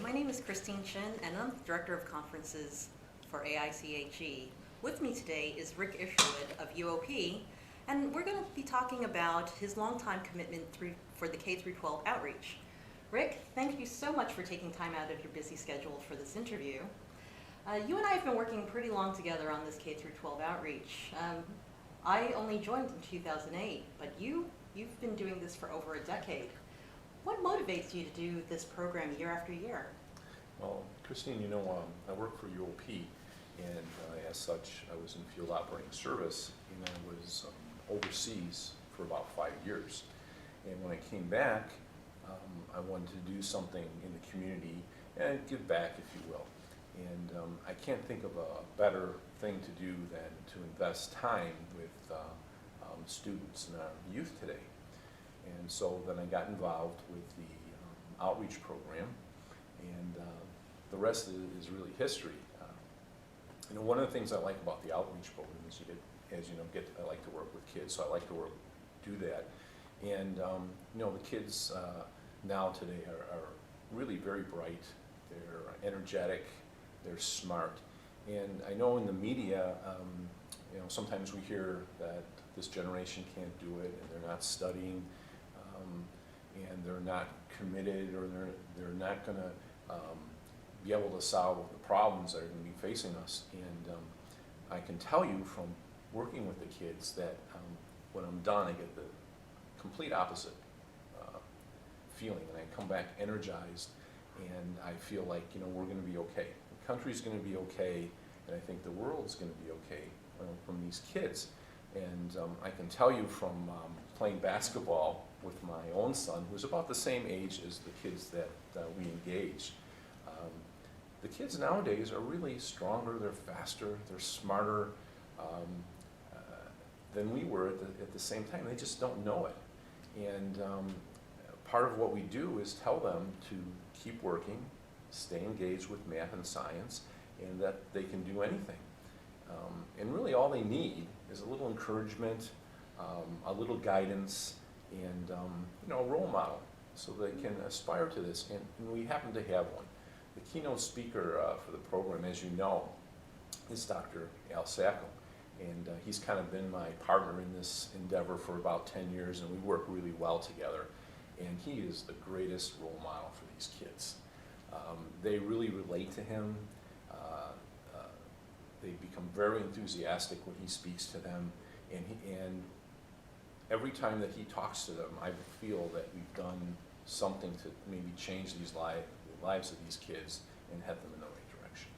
my name is Kristine Chin, and I'm the Director of Conferences for AICHE. With me today is Rick Isherwood of UOP, and we're going to be talking about his longtime commitment for the K-12 outreach. Rick, thank you so much for taking time out of your busy schedule for this interview. You and I have been working pretty long together on this K-12 outreach. I only joined in 2008, but you've been doing this for over a decade. What motivates you to do this program year after year? Well, Kristine, I work for UOP, and as such, I was in field operating service, and I was overseas for about 5 years. And when I came back, I wanted to do something in the community and give back, if you will. And I can't think of a better thing to do than to invest time with students and our youth today. And so then I got involved with the outreach program, and the rest is really history. One of the things I like about the outreach program is I like to work with kids, so I like to do that. And the kids now today are really very bright. They're energetic. They're smart. And I know in the media, sometimes we hear that this generation can't do it, and they're not studying, and they're not committed, or they're not going to be able to solve the problems that are going to be facing us. And I can tell you from working with the kids that when I'm done, I get the complete opposite feeling, and I come back energized, and I feel like we're going to be okay. The country's going to be okay, and I think the world's going to be okay from these kids. And I can tell you from playing basketball with my own son, who's about the same age as the kids that we engage. The kids nowadays are really stronger, they're faster, they're smarter than we were at the same time. They just don't know it. And part of what we do is tell them to keep working, stay engaged with math and science, and that they can do anything. And really all they need is a little encouragement, a little guidance, and a role model so they can aspire to this. And we happen to have one. The keynote speaker for the program, as you know, is Dr. AICHE, and he's kind of been my partner in this endeavor for about 10 years, and we work really well together. And he is the greatest role model for these kids. They really relate to him. They become very enthusiastic when he speaks to them, and every time that he talks to them, I feel that we've done something to maybe change the lives of these kids and head them in the right direction.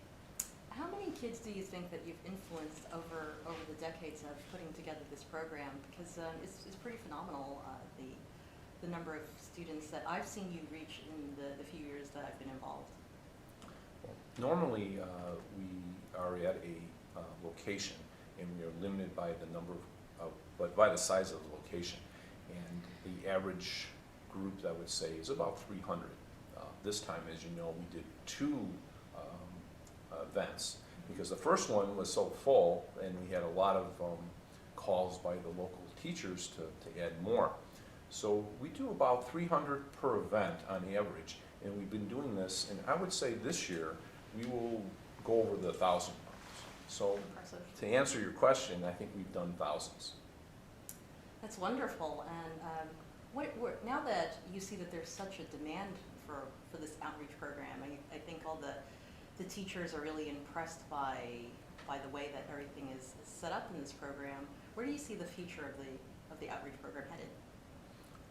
How many kids do you think that you've influenced over the decades of putting together this program? Because it's pretty phenomenal, the number of students that I've seen you reach in the few years that I've been involved. Well, normally, we are at a location, and we are limited by the number but by the size of the location. And the average group, I would say, is about 300. This time, as you know, we did 2 events, because the first one was so full, and we had a lot of calls by the local teachers to add more. So we do about 300 per event on average, and we've been doing this, and I would say this year we will go over the 1,000 mark. So to answer your question, I think we've done thousands. That's wonderful. And now that you see that there's such a demand for this outreach program, I think all the teachers are really impressed by the way that everything is set up in this program. Where do you see the future of the outreach program headed?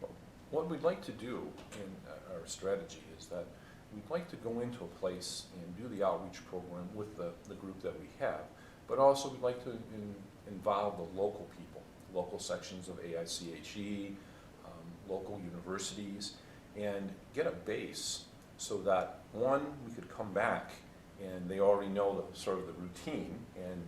Well, what we'd like to do in our strategy is that we'd like to go into a place and do the outreach program with the group that we have, but also we'd like to involve the local people, local sections of AICHE, local universities, and get a base so that, one, we could come back and they already know sort of the routine, and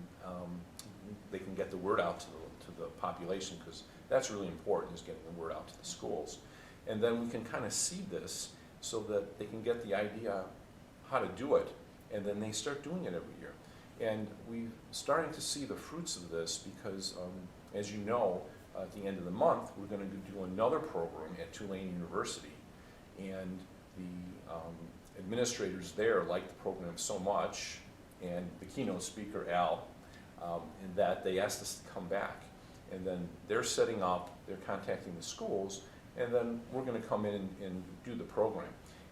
they can get the word out to the population, because that's really important, is getting the word out to the schools. And then we can kind of seed this so that they can get the idea how to do it, and then they start doing it every year. And we're starting to see the fruits of this because, as you know, at the end of the month, we're going to do another program at Tulane University. And the administrators there like the program so much, and the keynote speaker, Al, and that they asked us to come back. And then they're setting up, they're contacting the schools, and then we're going to come in and do the program.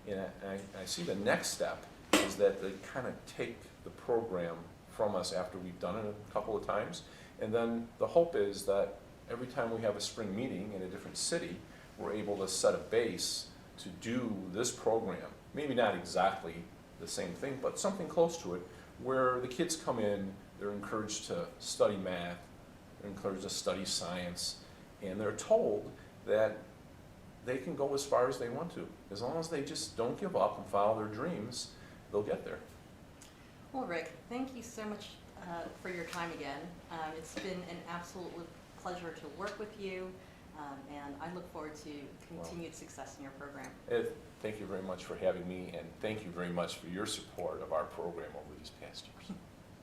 And I see the next step is that they kind of take the program from us after we've done it a couple of times. And then the hope is that every time we have a spring meeting in a different city, we're able to set a base to do this program. Maybe not exactly the same thing, but something close to it, where the kids come in, they're encouraged to study math, they're encouraged to study science, and they're told that they can go as far as they want to. As long as they just don't give up and follow their dreams, they'll get there. Well, Rick, thank you so much for your time again. It's been an absolute pleasure to work with you, and I look forward to continued success in your program. Thank you very much for having me, and thank you very much for your support of our program over these past years.